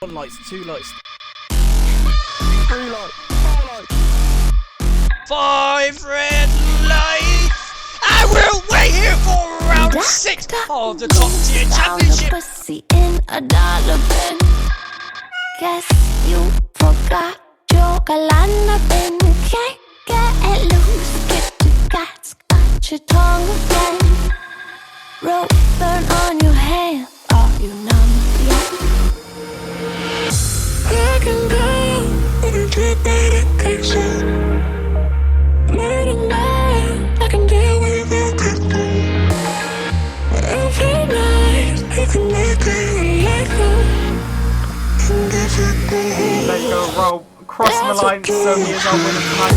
1 lights, 2 lights, 3 lights, 4 lights, 5 red lights, and we're way here for round 6 of the top tier championship. Pussy in a dollar bin. Guess you forgot your galana bin. You can't get loose, get your guts, got your tongue again. Rope burn on your hand, are you numb yet? I can go and get that attention. Late at night, I can deal with it quickly. But every night, I can make it let go. And if it goes, Let go, roll, cross the line, so he is our winner tonight.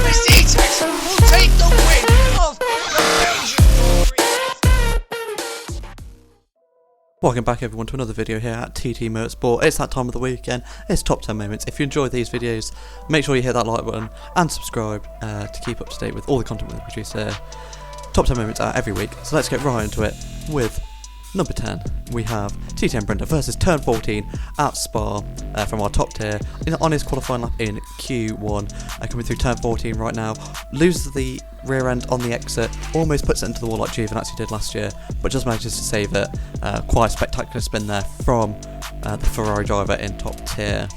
Mr. Texan will take the win of the Belgian Glory. Welcome back everyone to another video here at TTM Motorsport. It's that time of the week again, it's top 10 moments. If you enjoy these videos, make sure you hit that like button and subscribe to keep up to date with all the content we produce here. Top 10 moments are every week, so let's get right into it with number 10. We have TTM Brenda versus Turn 14 at Spa from our top tier on his qualifying lap in Q1. Coming through Turn 14 right now, loses the rear end on the exit, almost puts it into the wall like Giovinazzi did last year, but just manages to save it. Quite a spectacular spin there from the Ferrari driver in top tier.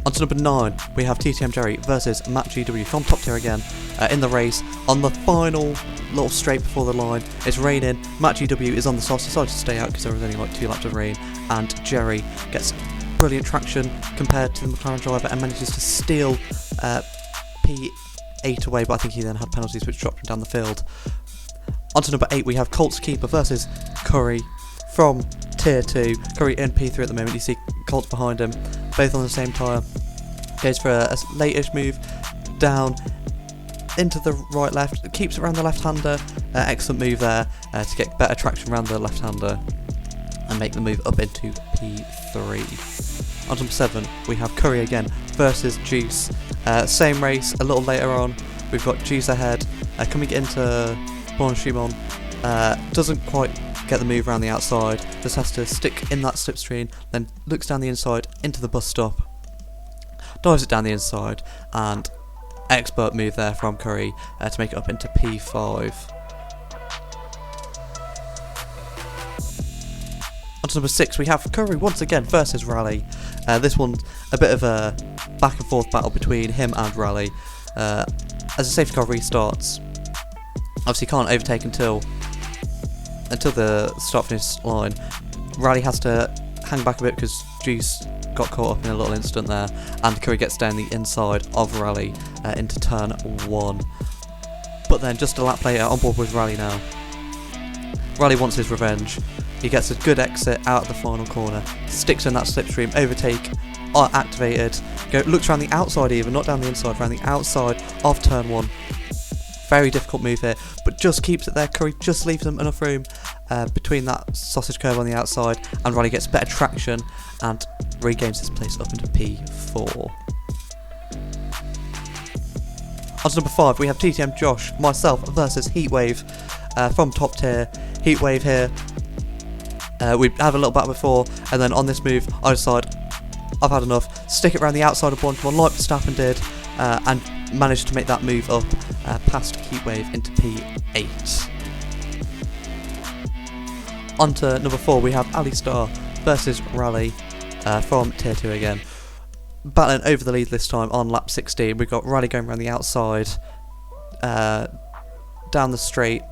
On to number 9, we have TTM Jerry versus McGw from top tier again in the race. On the final little straight before the line, it's raining. McGw is on the soft, decided to stay out because there was only like 2 laps of rain, and Jerry gets brilliant traction compared to the McLaren driver and manages to steal P8 away, but I think he then had penalties which dropped him down the field. On to number 8, we have Colts keeper versus Curry from tier 2. Curry in P3 at the moment, you see Colts behind him, both on the same tyre. Goes for a late-ish move down into the right left, keeps it around the left-hander. Excellent move there to get better traction around the left-hander and make the move up into P3. On number 7, we have Curry again versus Juice. Same race, a little later on, we've got Juice ahead, coming into Bon-Chimon. Doesn't quite get the move around the outside, just has to stick in that slipstream, then looks down the inside into the bus stop, dives it down the inside, and expert move there from Curry to make it up into P5. On to number 6, we have Curry once again versus Rally. This one's a bit of a back and forth battle between him and Rally. As the safety car restarts, obviously can't overtake until the start finish line. Rally has to hang back a bit because Juice got caught up in a little incident there, and Curry gets down the inside of Rally into turn 1. But then just a lap later, on board with Rally now. Rally wants his revenge. He gets a good exit out of the final corner, sticks in that slipstream, overtake activated, looks around the outside even, not down the inside, around the outside of turn 1. Very difficult move here, but just keeps it there. Curry just leaves him enough room between that sausage curve on the outside, and Rally gets better traction and regains his place up into P4. On to number 5, we have TTM Josh, myself versus Heatwave from top tier. Heatwave here. We had a little battle before, and then on this move, I decide I've had enough. Stick it around the outside of Bon-Chimon like Verstappen did, and managed to make that move up past Heatwave into P8. On to number 4, we have Ali Star versus Rally from tier 2 again. Battling over the lead this time on lap 16. We've got Rally going around the outside, down the straight,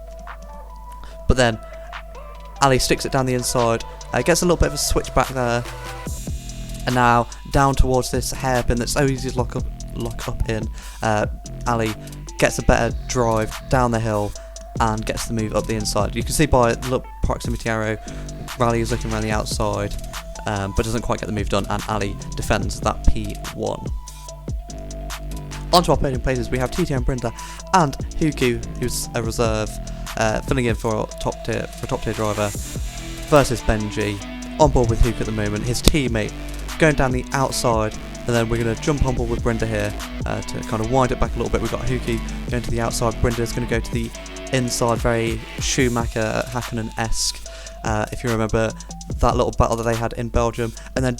but then Ali sticks it down the inside, gets a little bit of a switch back there, and now down towards this hairpin that's so easy to lock up in. Ali gets a better drive down the hill and gets the move up the inside. You can see by the little proximity arrow, Rally is looking around the outside, but doesn't quite get the move done, and Ali defends that P1. Onto our podium places, we have TTM Brenda and Huku, who's a reserve, filling in for top tier driver, versus Benji. On board with Huku at the moment, his teammate going down the outside, And then we're going to jump on board with Brenda here to kind of wind it back a little bit. We've got Huku going to the outside. Brenda's going to go to the inside, very Schumacher, Hakkinen-esque. If you remember that little battle that they had in Belgium. And then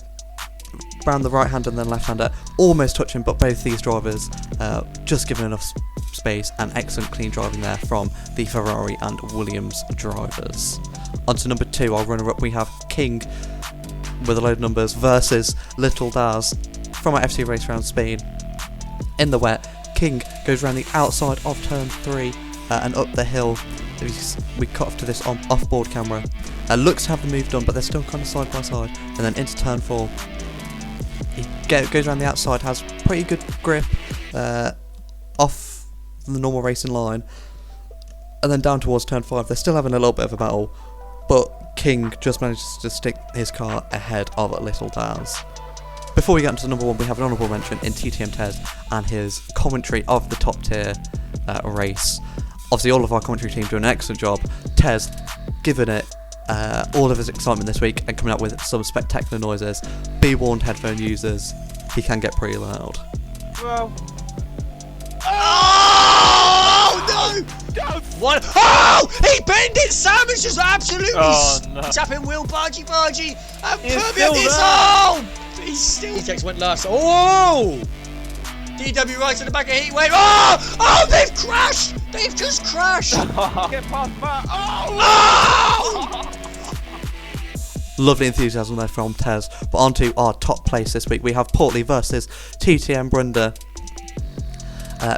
round the right-hander and then left-hander, almost touching, but both these drivers just given enough space, and excellent clean driving there from the Ferrari and Williams drivers. On to number 2, our runner-up, we have King with a load of numbers versus Little Daz from our FC race around Spain. In the wet, King goes around the outside of turn 3 and up the hill. We cut off to this off-board camera. Looks to have the move done, but they're still kind of side by side. And then into turn 4, he goes around the outside, has pretty good grip off the normal racing line. And then down towards turn 5, they're still having a little bit of a battle, but King just manages to stick his car ahead of Little Daz. Before we get into number 1, we have an honourable mention in TTM Tez and his commentary of the top tier race. Obviously, all of our commentary team do an excellent job. Tez giving it all of his excitement this week and coming up with some spectacular noises. Be warned, headphone users, he can get pretty loud. Well. Oh no! What? Oh! He bent it! Simon's just absolutely tapping wheel bargy and Permian is home! He's still. He went last. Oh! DW right to the back of Heatwave. Oh! Oh! They've crashed! They've just crashed! Get past that. Oh! Lovely enthusiasm there from Tez. But on to our top place this week. We have Portley versus TTM Brenda.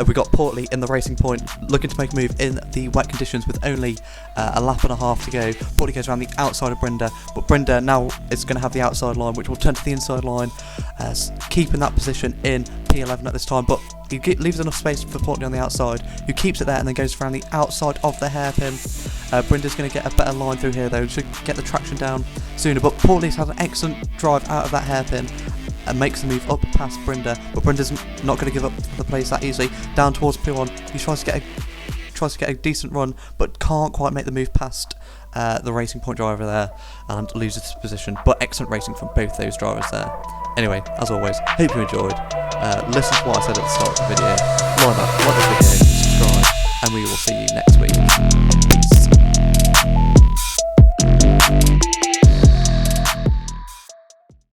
We got Portley in the racing point, looking to make a move in the wet conditions with only a lap and a half to go. Portley goes around the outside of Brenda, but Brenda now is going to have the outside line, which will turn to the inside line, keeping that position in P11 at this time. But he leaves enough space for Portley on the outside, who keeps it there and then goes around the outside of the hairpin. Brenda's going to get a better line through here though, should get the traction down sooner. But Portley's had an excellent drive out of that hairpin and makes the move up past Brenda, but Brenda's not going to give up the place that easily. Down towards P1, he tries to get a decent run, but can't quite make the move past the Racing Point driver there, and loses his position. But excellent racing from both those drivers there. Anyway, as always, hope you enjoyed. Listen to what I said at the start of the video. Like the video, subscribe, and we will see you next week.